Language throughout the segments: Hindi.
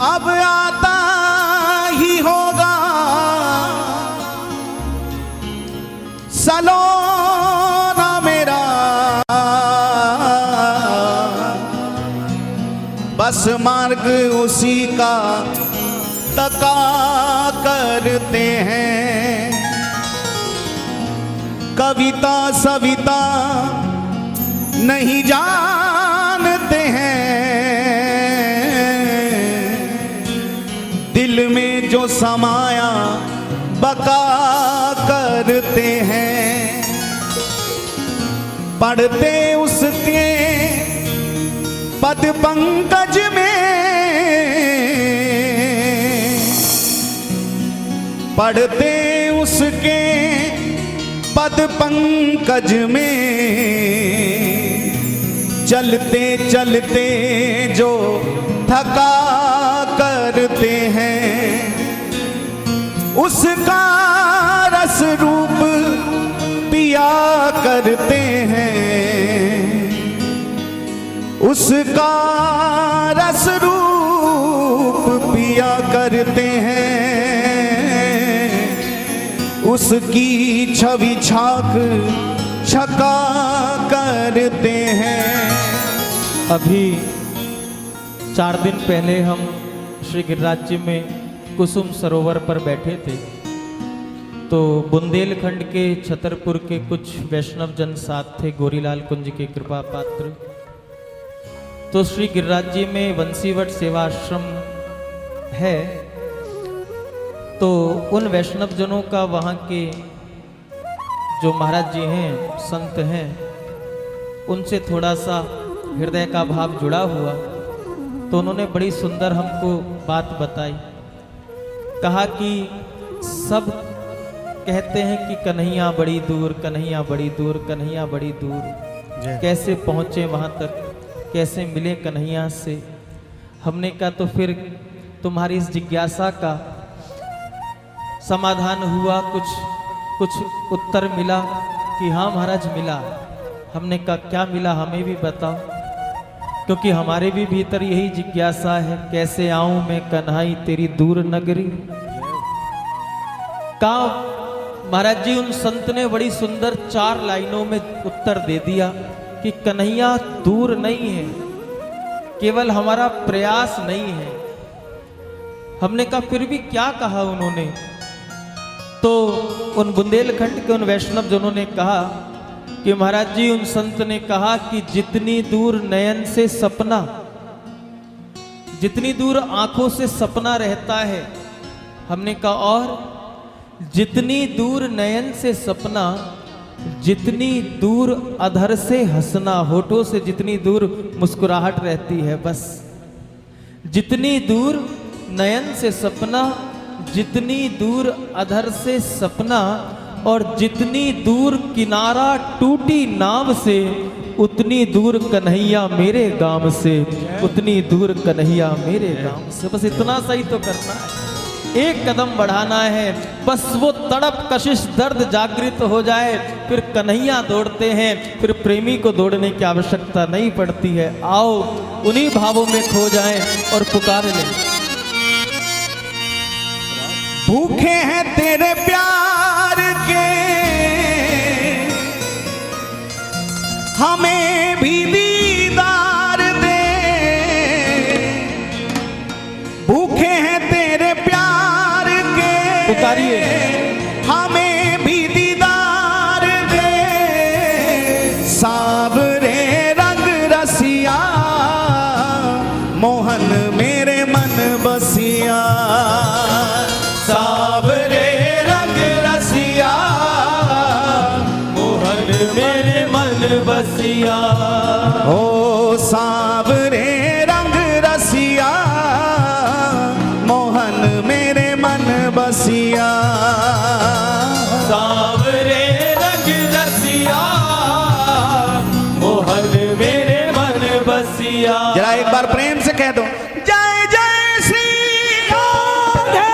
अब आता ही होगा सलोना मेरा, बस मार्ग उसी का तका करते हैं। कविता सविता नहीं जानते हैं, दिल में जो समाया बका करते हैं। पढ़ते उसके पद पंकज में, पढ़ते उसके पद पंकज में, चलते चलते जो थका करते हैं, उसका रस रूप पिया करते हैं, उसका रस रूप पिया करते हैं, उसकी छवि छाक छका करते हैं। अभी 4 दिन पहले हम श्री गिरिराज जी में कुसुम सरोवर पर बैठे थे, तो बुंदेलखंड के छतरपुर के कुछ वैष्णव जन साथ थे, गोरीलाल कुंज के कृपा पात्र। तो श्री गिरिराज जी में वंशीवट सेवा आश्रम है, तो उन वैष्णव जनों का वहाँ के जो महाराज जी हैं, संत हैं, उनसे थोड़ा सा हृदय का भाव जुड़ा हुआ। तो उन्होंने बड़ी सुंदर हमको बात बताई। कहा कि सब कहते हैं कि कन्हैया बड़ी दूर, कन्हैया बड़ी दूर, कन्हैया बड़ी दूर, कैसे पहुँचे वहाँ तक, कैसे मिले कन्हैया से। हमने कहा तो फिर तुम्हारी इस जिज्ञासा का समाधान हुआ, कुछ उत्तर मिला कि हाँ महाराज मिला। हमने कहा क्या मिला, हमें भी बताओ, क्योंकि हमारे भी भीतर यही जिज्ञासा है, कैसे आऊं मैं कन्हाई तेरी दूर नगरी। कहा महाराज जी उन संत ने बड़ी सुंदर 4 लाइनों में उत्तर दे दिया कि कन्हैया दूर नहीं है, केवल हमारा प्रयास नहीं है। हमने कहा फिर भी क्या कहा उन्होंने, तो उन बुंदेलखंड के उन वैष्णव जनों ने कहा कि महाराज जी उन संत ने कहा कि जितनी दूर नयन से सपना, जितनी दूर आंखों से सपना रहता है, हमने कहा और जितनी दूर नयन से सपना, जितनी दूर अधर से हंसना, होठों से जितनी दूर मुस्कुराहट रहती है, बस जितनी दूर नयन से सपना, जितनी दूर अधर से सपना, और जितनी दूर किनारा टूटी नाव से, उतनी दूर कन्हैया मेरे गांव से, उतनी दूर कन्हैया मेरे गांव से। बस इतना सही तो करना है, एक कदम बढ़ाना है, बस वो तड़प कशिश दर्द जागृत हो जाए, फिर कन्हैया दौड़ते हैं, फिर प्रेमी को दौड़ने की आवश्यकता नहीं पड़ती है। आओ उन्हीं भावों में खो जाएं और पुकार लें। भूखे हैं तेरे प्यार के, हमें भी दीदार दे। भूखे हैं तेरे प्यार के, पुकारिए, हमें भी दीदार दे। सावरे रंग रसिया, मोहन मेरे मन बसिया। सावरे रंग रसिया, मोहन मेरे मन बसिया। ओ सावरे रंग रसिया, मोहन मेरे मन बसिया। सावरे रंग रसिया, मोहन मेरे मन बसिया। बसिया। जरा एक बार प्रेम से कह दो, जय जय श्री राधे।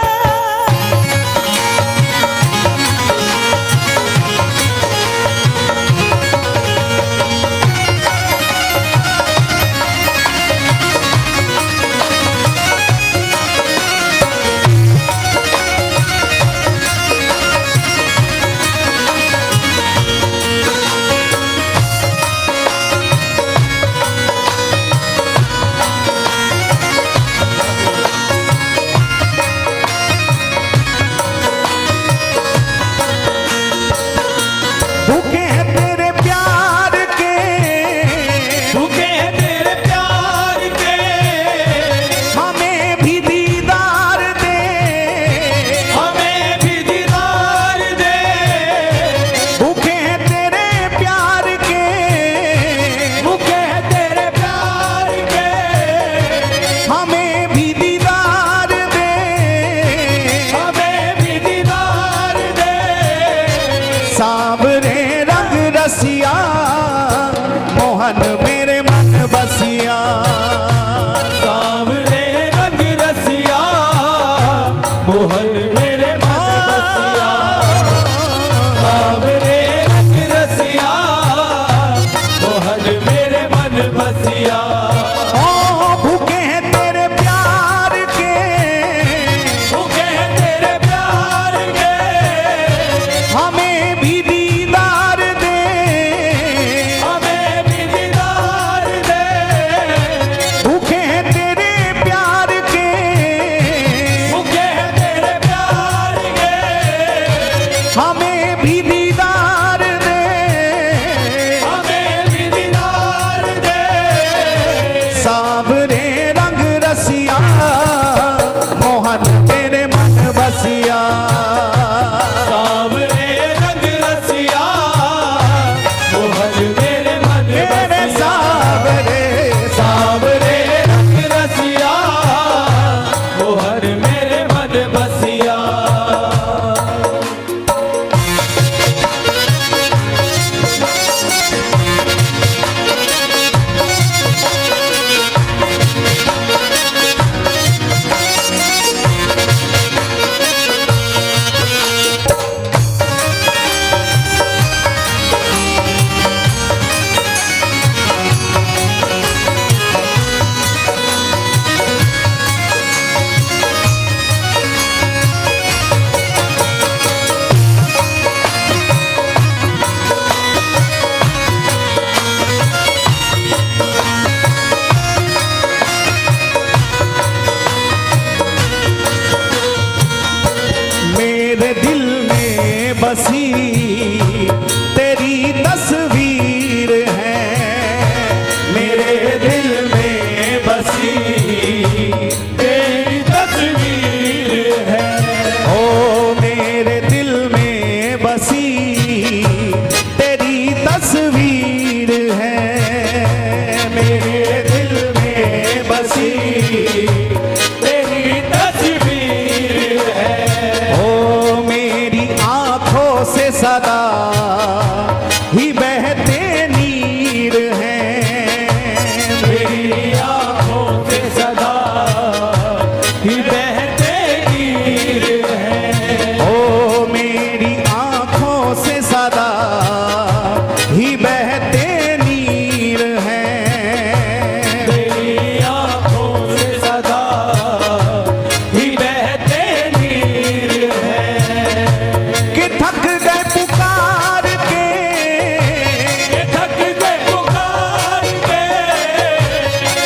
भूखे हैं तेरे प्यार के, भूखे हैं तेरे प्यार के, हमें भी दीदार दे, हमें भी दीदार दे। भूखे हैं तेरे प्यार के, भूखे हैं तेरे प्यार के, हमें भी दीदार दे, हमें भी दीदार दे। सांवरे रंग रसिया, मोहन मेरे मन बसिया। सांवरे रंग रसिया, मोहन मेरे मन बसिया। सांवरे रंग रसिया, मोहन मेरे मन बसिया। ओ भूखे हैं तेरे प्यार के, भूखे हैं तेरे प्यार के, हमें भी दीदार दे, हमें भी दीदार दे। भूखे हैं तेरे प्यार के, भूखे हैं तेरे प्यार के, हमें भी दीदार दे। हमें भी दीदार दे। सांवरे रंग रसिया, मोहन मेरे मन बसिया। सांवरे रंग रसिया, मोहन मेरे मन मेरे बसिया। सांवरे सांवरे रंग रसिया, मोहन मेरे मन बसिया। मेरे दिल में बसी तेरी तस्वीर है, मेरे दिल में बसी तेरी तस्वीर है। ओ मेरे दिल में बसी तेरी तस्वीर है, मेरे दिल में बसी तेरी तस्वीर है। ओ मेरी आंखों से सदा ही बहते नीर हैं, मेरी आँखों से सदा ही बहते नीर है। ओ मेरी आंखों से सदा ही बहते नीर हैं। मेरी आँखों से सदा ही बहते नीर है। कि थक गए पुकार के, थक गए पुकार के,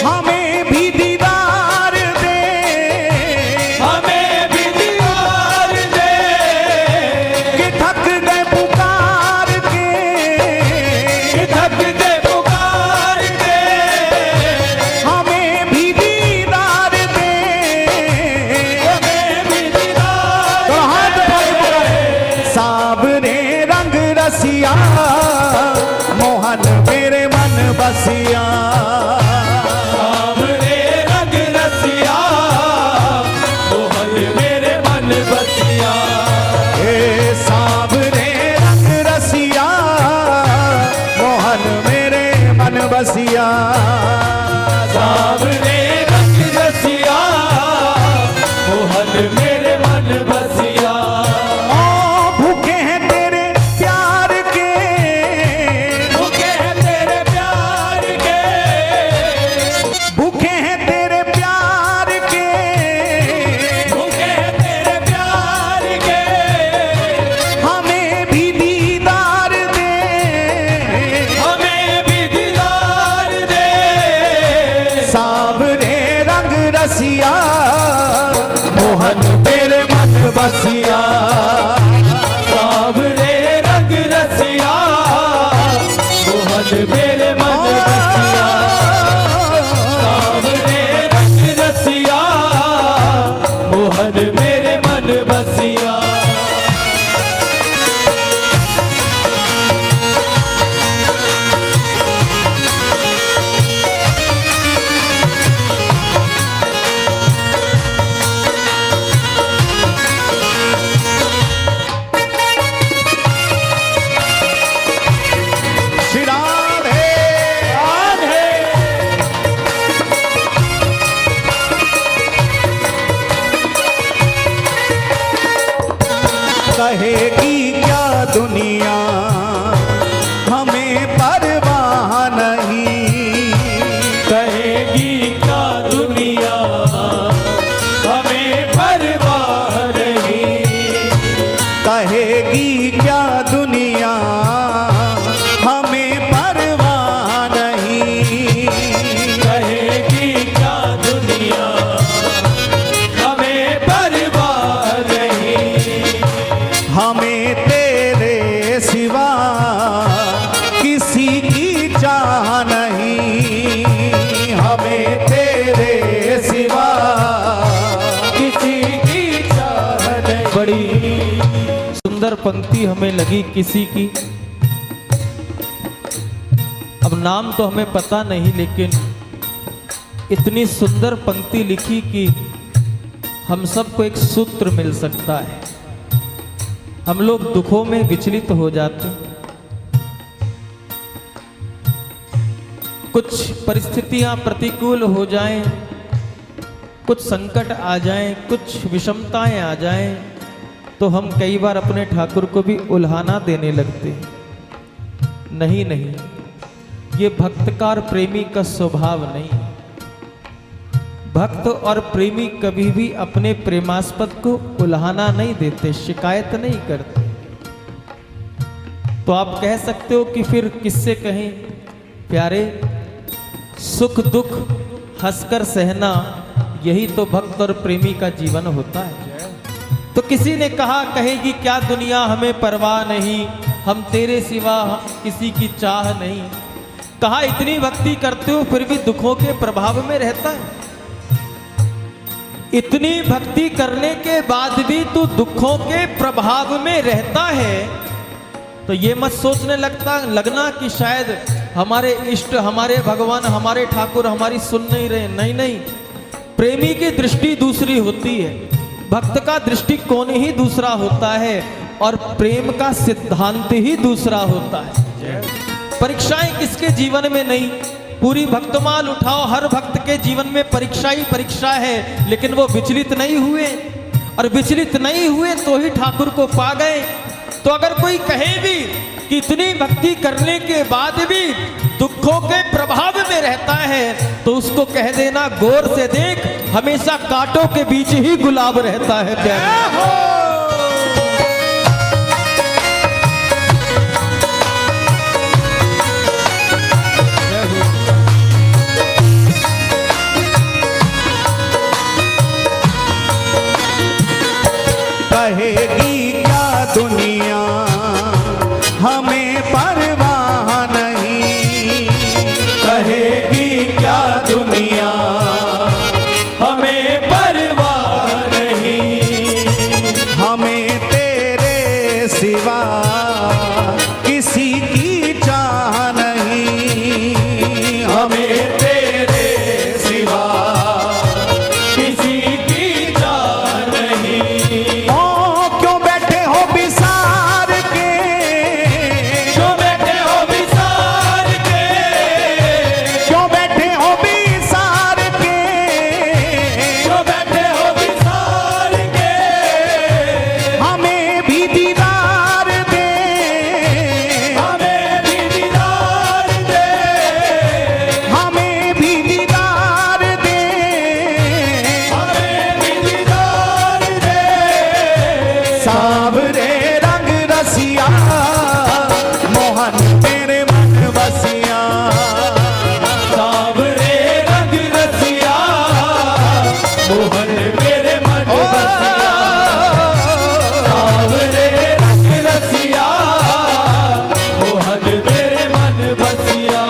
हमें भी दीदार दे, हमें भी दीदार दे। कि थक गए पुकार के, थक गए पुकार के, हमें भी दीदार दे। हमें भी दीदार तो हाथ उठा के पुकारे, सांवरे रंग रसिया, मोहन मेरे मन बसिया। सांवरे रंग रसिया, मोहन मेरे मन बसिया। हे सांवरे रंग रसिया, मोहन मेरे मन बसिया। कहेगी क्या दुनिया हमें परवाह नहीं, कहेगी क्या दुनिया हमें परवाह नहीं, कहेगी क्या दुनिया हमें परवाह नहीं, कहेगी क्या दुनिया हमें परवाह नहीं, हमें तेरे सिवा किसी की चाह नहीं, हमें तेरे सिवा किसी की चाह नहीं। बड़ी सुंदर पंक्ति हमें लगी किसी की। अब नाम तो हमें पता नहीं, लेकिन इतनी सुंदर पंक्ति लिखी कि हम सबको एक सूत्र मिल सकता है। हम लोग दुखों में विचलित हो जाते, कुछ परिस्थितियां प्रतिकूल हो जाएं, कुछ संकट आ जाएं, कुछ विषमताएं आ जाएं, तो हम कई बार अपने ठाकुर को भी उल्हाना देने लगते हैं। नहीं नहीं, ये भक्तकार प्रेमी का स्वभाव नहीं है। भक्त और प्रेमी कभी भी अपने प्रेमास्पद को उल्हाना नहीं देते, शिकायत नहीं करते। तो आप कह सकते हो कि फिर किससे कहें प्यारे, सुख दुख हंसकर सहना, यही तो भक्त और प्रेमी का जीवन होता है। तो किसी ने कहा कहेगी क्या दुनिया हमें परवाह नहीं, हम तेरे सिवा किसी की चाह नहीं। कहा इतनी भक्ति करते हो फिर भी दुखों के प्रभाव में रहता है। इतनी भक्ति करने के बाद भी तू दुखों के प्रभाव में रहता है, तो ये मत सोचने लगना कि शायद हमारे इष्ट, हमारे भगवान, हमारे ठाकुर हमारी सुन नहीं रहे। नहीं नहीं, प्रेमी की दृष्टि दूसरी होती है, भक्त का दृष्टिकोण ही दूसरा होता है, और प्रेम का सिद्धांत ही दूसरा होता है। परीक्षाएं किसके जीवन में नहीं, पूरी भक्तमाल उठाओ, हर भक्त के जीवन में परीक्षा ही परीक्षा है, लेकिन वो विचलित नहीं हुए, और विचलित नहीं हुए तो ही ठाकुर को पा गए। तो अगर कोई कहे भी कि इतनी भक्ति करने के बाद भी दुखों के प्रभाव में रहता है, तो उसको कह देना गौर से देख, हमेशा कांटों के बीच ही गुलाब रहता है। क्या कहेगी क्या दुनिया हमें परवाह नहीं, कहेगी क्या दुनिया हमें परवाह नहीं, हमें तेरे सिवा किसी की चाह नहीं, हमें तेरे सिवा किसी की चाह नहीं। क्यों बैठे हो बिसार के, क्यों बैठे हो विसार के, क्यों बैठे हो बिसार के, क्यों बैठे हो विसार के, हमें भी दीदार दे, हमें भी दीदार दे, हमें भी दीदार दे, हमें भी दीदार दे। सावरे रंग रसिया मोहन तेरे मन बसिया, सावरे रंग रसिया मोहन मेरे मन बसिया, सावरे रंग रसिया मोहन मेरे मन बसिया।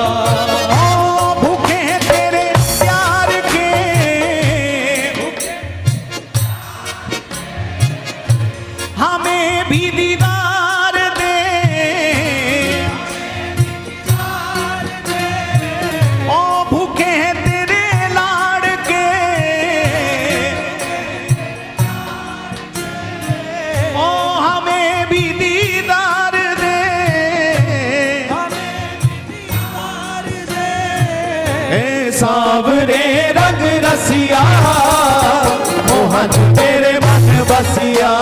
भूखे हैं तेरे प्यार के, हमें भी दीदार दे, ओ भूखे हैं तेरे लाड़ के, ओ हमें भी दीदार दे, ए सावरे रंग रसिया मोहन तेरे मन बसिया,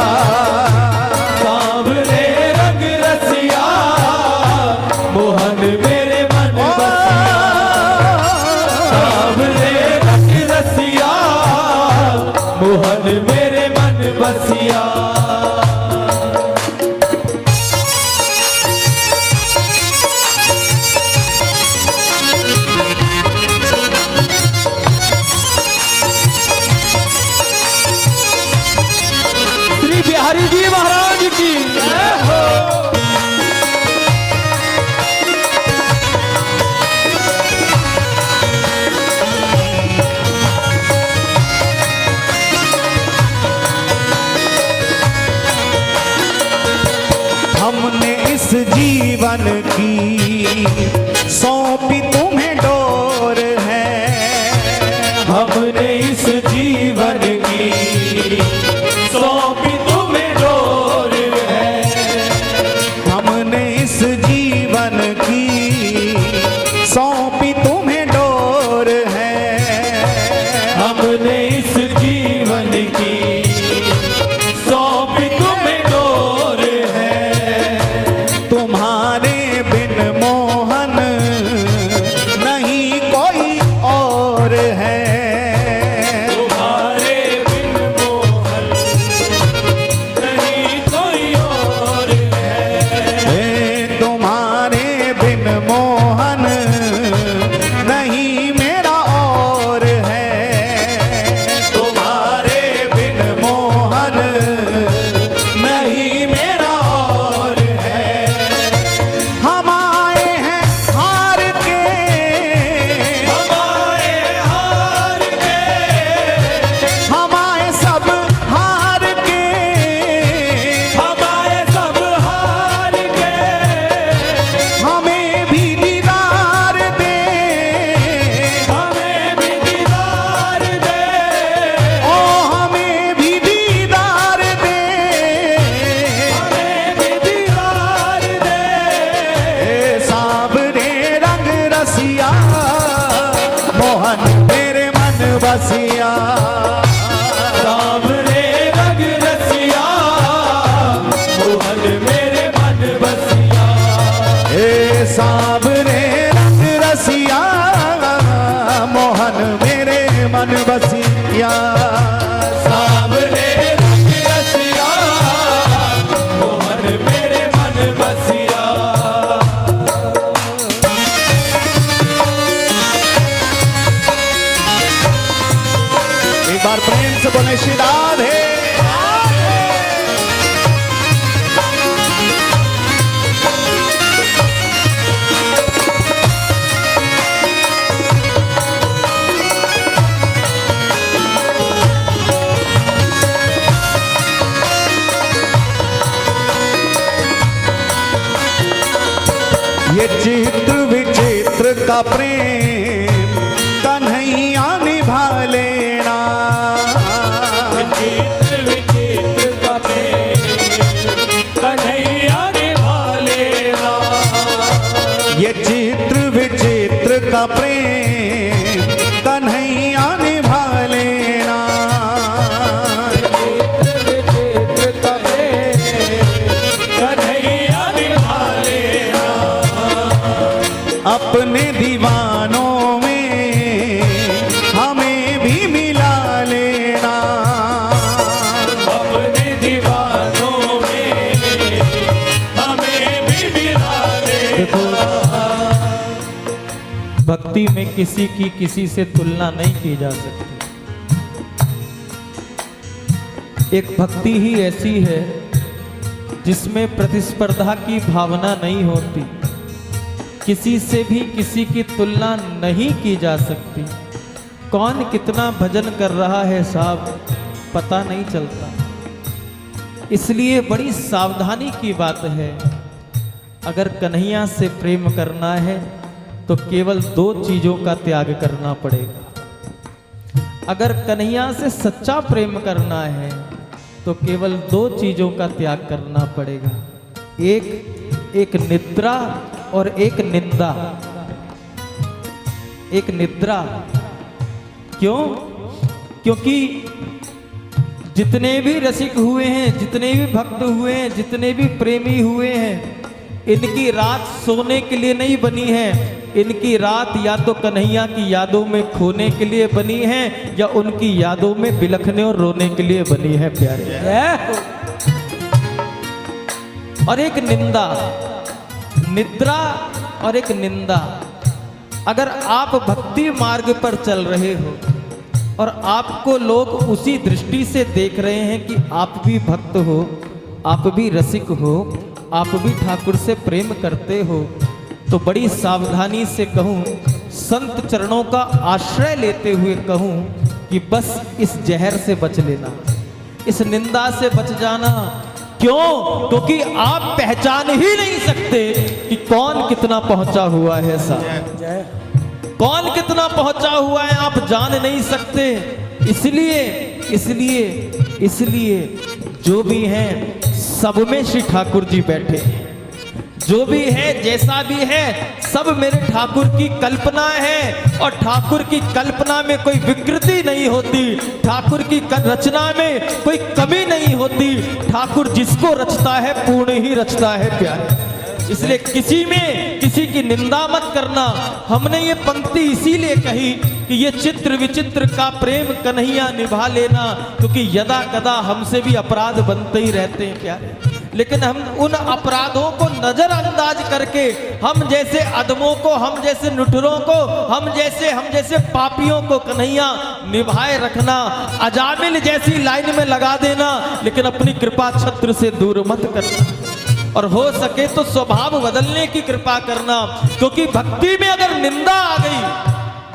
मोहन मेरे मन बसिया। श्री बिहारी जी महाराज की जय हो। हमने इस जीवन की सौंपी तुम्हें डोर है। हमने इस जीवन की सौंपी तुम्हें डोर है। हमने इस जीवन की सौंपी तुम्हें डोर है। हमने इस जीवन की सौंपी तुम्हें डोर है। तुम्हारे बिन मोहन नहीं कोई और है। तुम्हारे बिन मोहन नहीं कोई और है। तुम्हारे बिन मोहन नहीं मेरा और है। तुम्हारे बिन मोहन नहीं मेरा और है। हम आए हैं हार के, हम आए हार के, हम आए सब हार के। हम आए सब हार के। हमें भी दीदार दे, हमें भी दीदार दे। ओ हमें भी दीदार दे। हमें भी दीदार दे। सावरे रंग रसिया मोहन मेरे मन बसिया। सावरे रंग रसिया मोहन मेरे मन बसिया। सावरे रंग रसिया मोहन मेरे मन बसिया। सावरे रंग रसिया मोहन मेरे मन बसिया। एक बार प्रेम से बोले श्री राधे। ये चित्र विचित्र का प्रेम कन्हैया निभा लेना। चित्र विचित्र का प्रेम कन्हैया निभा लेना। ये चित्र विचित्र का प्रेम कन्हैया निभा लेना। चित्र विचित्र का प्रेम कन्हैया निभा लेना। अपने दीवानों में हमें भी मिला लेना। अपने दीवानों में हमें भी मिला लेना। भक्ति में किसी की किसी से तुलना नहीं की जा सकती। एक भक्ति ही ऐसी है जिसमें प्रतिस्पर्धा की भावना नहीं होती। किसी से भी किसी की तुलना नहीं की जा सकती। कौन कितना भजन कर रहा है साहब पता नहीं चलता। इसलिए बड़ी सावधानी की बात है। अगर कन्हैया से प्रेम करना है तो केवल 2 चीजों का त्याग करना पड़ेगा। अगर कन्हैया से सच्चा प्रेम करना है तो केवल 2 चीजों का त्याग करना पड़ेगा। एक निद्रा और एक निंदा। एक निद्रा क्यों? क्योंकि जितने भी रसिक हुए हैं, जितने भी भक्त हुए हैं, जितने भी प्रेमी हुए हैं, इनकी रात सोने के लिए नहीं बनी है, इनकी रात या तो कन्हैया की यादों में खोने के लिए बनी है या उनकी यादों में बिलखने और रोने के लिए बनी है प्यारे। और एक निंदा, निद्रा और एक निंदा। अगर आप भक्ति मार्ग पर चल रहे हो और आपको लोग उसी दृष्टि से देख रहे हैं कि आप भी भक्त हो, आप भी रसिक हो, आप भी ठाकुर से प्रेम करते हो, तो बड़ी सावधानी से कहूं, संत चरणों का आश्रय लेते हुए कहूं कि बस इस जहर से बच लेना, इस निंदा से बच जाना। क्यों? क्योंकि आप पहचान ही नहीं सकते कि कौन कितना पहुंचा हुआ है। साहब कौन कितना पहुंचा हुआ है आप जान नहीं सकते। इसलिए इसलिए इसलिए जो भी हैं सब में श्री ठाकुर जी बैठे हैं। जो भी है जैसा भी है सब मेरे ठाकुर की कल्पना है, और ठाकुर की कल्पना में कोई विकृति नहीं होती, ठाकुर की रचना में कोई कमी नहीं होती। ठाकुर जिसको रचता है पूर्ण ही रचता है प्यारे। इसलिए किसी में किसी की निंदा मत करना। हमने ये पंक्ति इसीलिए कही कि ये चित्र विचित्र का प्रेम कन्हैया निभा लेना, क्योंकि यदा कदा हमसे भी अपराध बनते ही रहते हैं प्यारे। लेकिन हम उन अपराधों को नजरअंदाज करके हम जैसे अदमों को, हम जैसे नुठुरों को, हम जैसे पापियों को कन्हैया निभाए रखना, अजामिल जैसी लाइन में लगा देना, लेकिन अपनी कृपा छत्र से दूर मत करना। और हो सके तो स्वभाव बदलने की कृपा करना, क्योंकि भक्ति में अगर निंदा आ गई,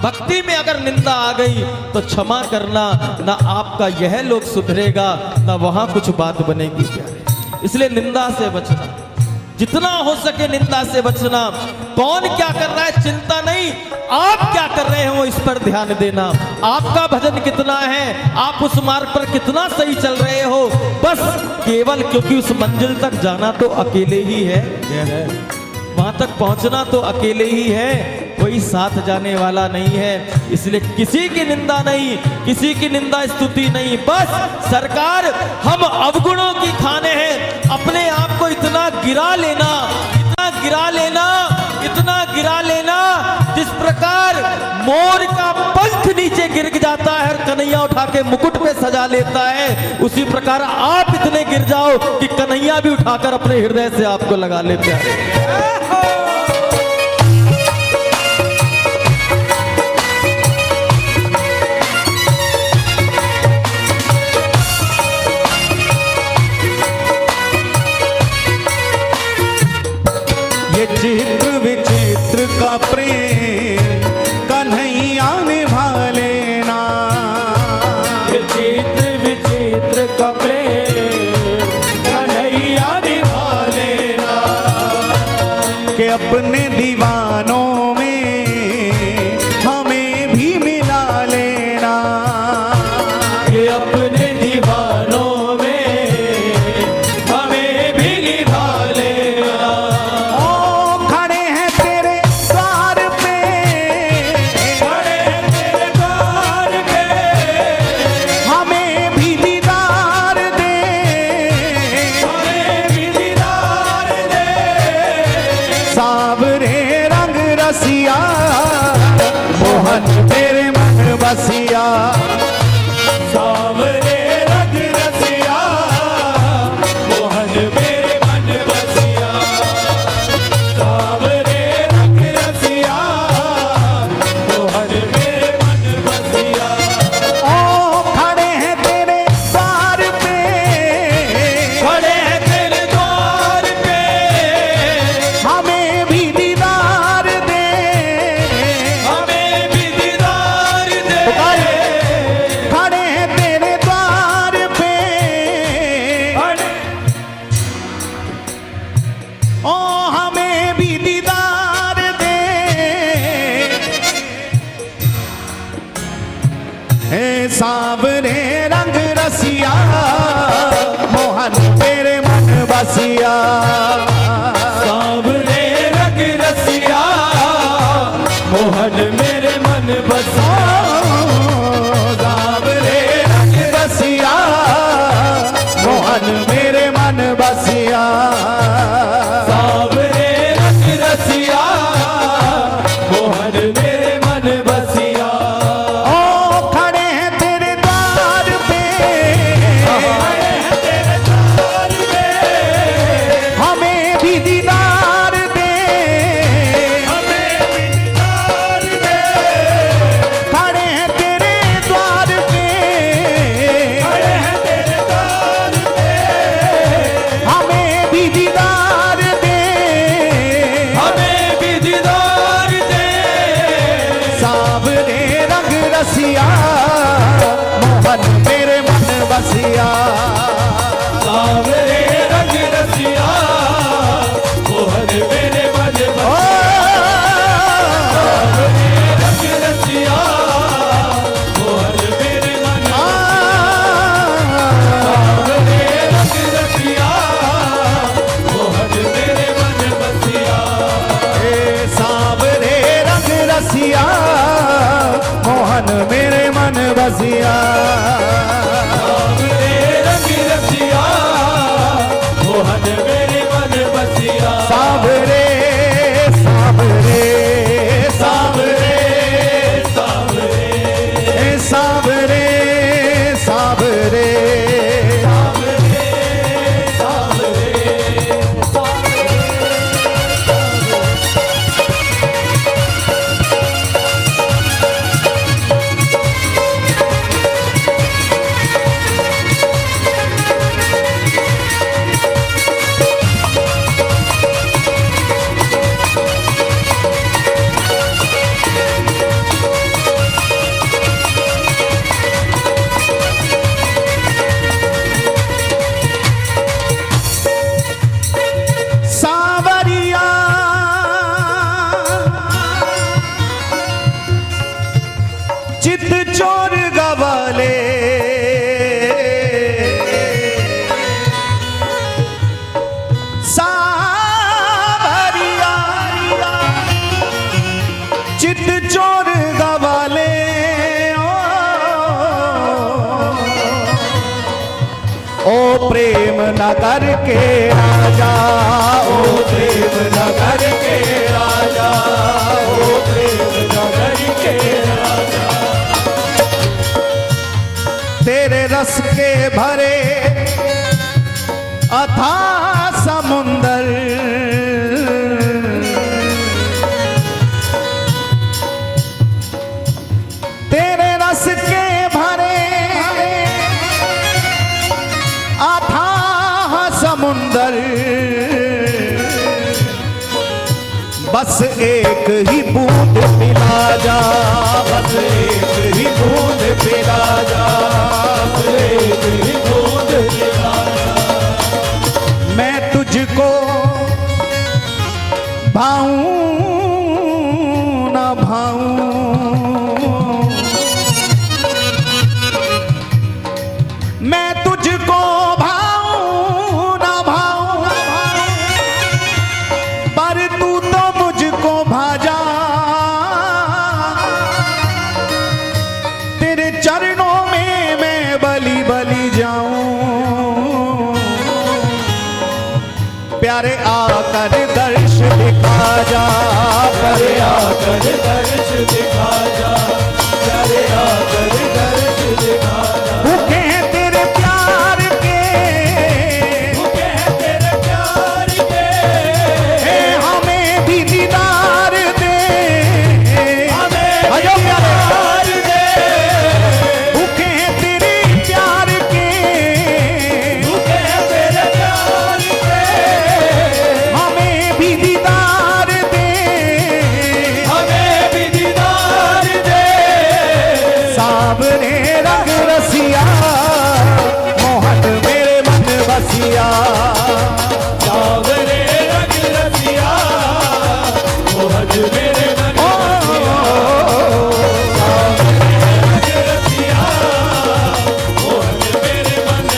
भक्ति में अगर निंदा आ गई तो क्षमा करना, ना आपका यह लोग सुधरेगा ना वहां कुछ बात बनेगी प्यारे। इसलिए निंदा से बचना, जितना हो सके निंदा से बचना। कौन क्या कर रहा है चिंता नहीं, आप क्या कर रहे हो इस पर ध्यान देना। आपका भजन कितना है, आप उस मार्ग पर कितना सही चल रहे हो, बस केवल क्योंकि उस मंजिल तक जाना तो अकेले ही है, वहां तक पहुंचना तो अकेले ही है, कोई साथ जाने वाला नहीं है। इसलिए किसी की निंदा नहीं, किसी की निंदा स्तुति नहीं। बस सरकार हम अवगुणों की खाने हैं, अपने आप को इतना गिरा लेना, इतना गिरा लेना, इतना गिरा लेना, जिस प्रकार मोर का पंख नीचे गिर जाता है, कन्हैया उठा के मुकुट पे सजा लेता है, उसी प्रकार आप इतने गिर जाओ कि कन्हैया भी उठाकर अपने हृदय से आपको लगा लेते हैं। ये चित्र विचित्र का प्रेम कन्हैया निभा लेना, ये चित्र विचित्र का प्रेम कन्हैया निभा लेना, कि अपने दीवानों में हमें भी मिला लेना, ये अपने दीवानों में हमें भी निभा लेना। ओ खड़े हैं तेरे द्वार पे, खड़े हैं तेरे द्वार पे, हमें भी दीदार दे, हमें भी दीदार दे। सावरे रंग रसिया मोहन तेरे मन बसिया, सावरे रंग रसिया मोहन मेरे मन बसिया, सावरे रंग रसिया मोहन मेरे मन बसिया। ओ खड़े हैं तेरे द्वार पे, खड़े हैं तेरे द्वार पे, हमें भी दीदार दे, हमें भी दीदार दे। खड़े हैं तेरे द्वार पे, ओ हमें भी दीदार दे, हे सांवरे रंग रसिया मोहन तेरे मन बसिया, सावरे रंग रसिया मोहन मेरे मन बसिया, सांवरे रंग रसिया मोहन मेरे मन बसिया, सावरे रंग रसिया बसिया सावरे रंग रसिया मोहन मेरे मन ओ सावरे रंग रसिया मोहन मेरे मन सावरे रंग रसिया मोहन मेरे मन बसिया ए सावरे रंग रसिया मोहन मेरे मन बसिया सावरे रंग रसिया मोहन मेरे मन बसिया सावरे सावरे सावरे सावरे ए सावरे सावरे सावरिया चित चोर गवाले सावरिया चित चोर गवाले ओ प्रेम नगर के राजा ओ प्रेम नगर के राजा ओ प्रेम नगर के राजा तेरे रस के भरे अथाह समुंदर तेरे रस के भरे अथाह समुंदर बस एक ही बूंद पिला जा बस एक ही बूंद पिला जा बस एक ही बूंद पिला जा मैं तुझको भाऊं ना भाऊं मैं तुझको भाऊं ना भाऊं पर तू तो मुझको भाजा तेरे चरणों में मैं बलि बलि जाऊं प्यारे आकर दर्श दिखा जा प्यारे आकर दर्श दिखा जा प्यारे आकर दर्श दिखा जा भूखे हैं तेरे प्यार के भूखे हैं तेरे प्यार के हमें भी दीदार दे हमें अयो प्यारे प्यार दे भूखे हैं तेरे प्यार के भूखे हैं तेरे प्यार के हमें भी दीदार दे हमें भी दीदार दे सावरे रंग रसिया मोहन मेरे मन बसिया सावरे रंग रसिया मोहन मेरे मन ओ, रंग रसिया मोहन मेरे मन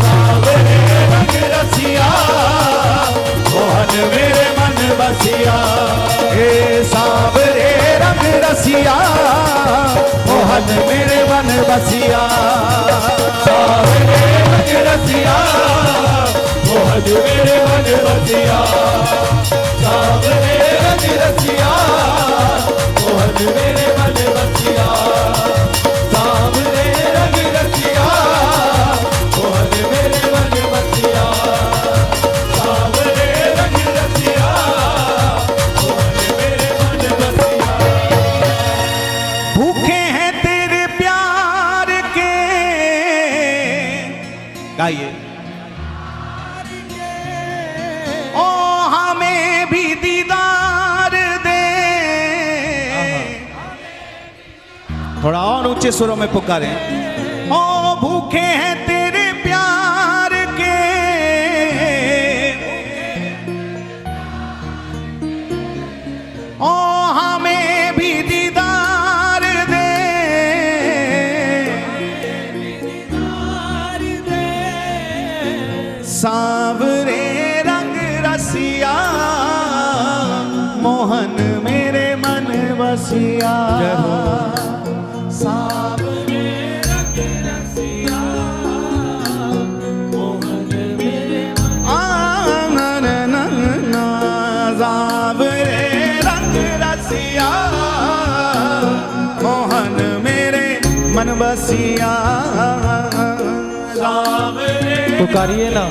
सावरे रंग रसिया मोहन मेरे मन बसिया हे सावरे रंग रसिया मोहन मेरे मन बसिया सावरे रंग रसिया मोहन मेरे मन बसिया सावरे रंग रसिया मोहन मेरे मन बसिया सावरे रंग रसिया मोहन मेरे मन बसिया सावरे रंग रसिया मोहन मेरे मन बसिया भूखे हैं तेरे प्यार के गाइए ओ हमें भी दीदार दे थोड़ा और ऊंचे सुरों में पुकारें ओ भूखे हैं तेरे प्यार के, ओ हमें भी दीदार दे, सांवरे रंग रसिया मोहन मेरे मन बसिया, सांवरे रंग रसिया मोहन मेरे सांवरे रंग रसिया मोहन मेरे मन बसिया, सांवरे पुकारिए ना।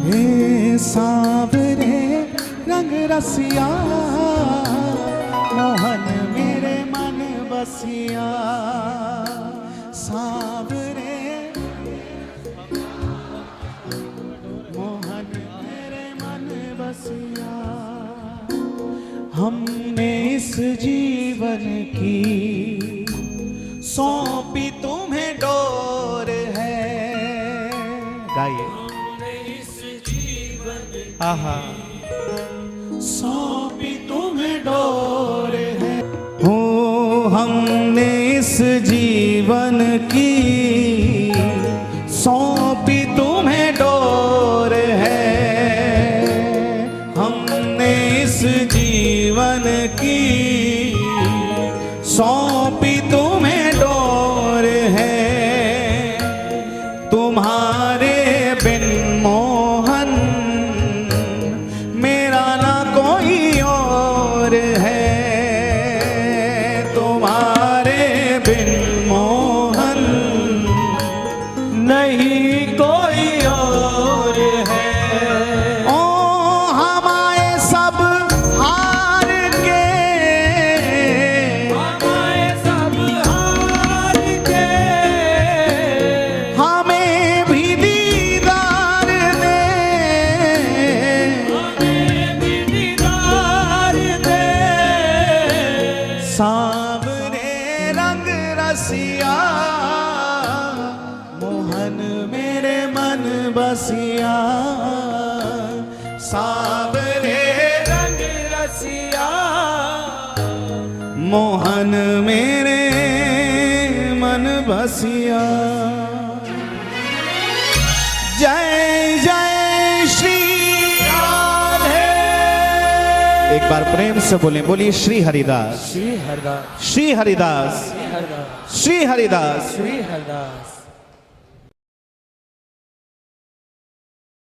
हे सांवरे रंग रसिया मोहन मेरे मन बसिया, सांवरे मोहन मेरे मन बसिया। हमने इस जीवन की सौंपी तुम्हें डोर है, गाइए। आहा, सौंपी तुम्हें डोर है, हो हमने इस जीवन की सौंपी तुम्हें डोर है, हमने इस जीवन की सौंपी तुम्हें डोर है, तुम्हारे बिन मोहन मेरा ना कोई और है, तुम्हारे बिन मोहन नहीं कोई और है। ओ हमारे सब हार के, हमारे सब हार के हमें भी दीदार दे, सांवरे रंग रसिया मोहन मेरे मन बसिया, सांवरे रंग रसिया मोहन मेरे मन बसिया। जय जय श्री राधे। एक बार प्रेम से बोलें, बोलिए श्री हरिदास, श्री हरदास, श्री हरिदास, हरदास, श्री हरिदास। श्री हरदास।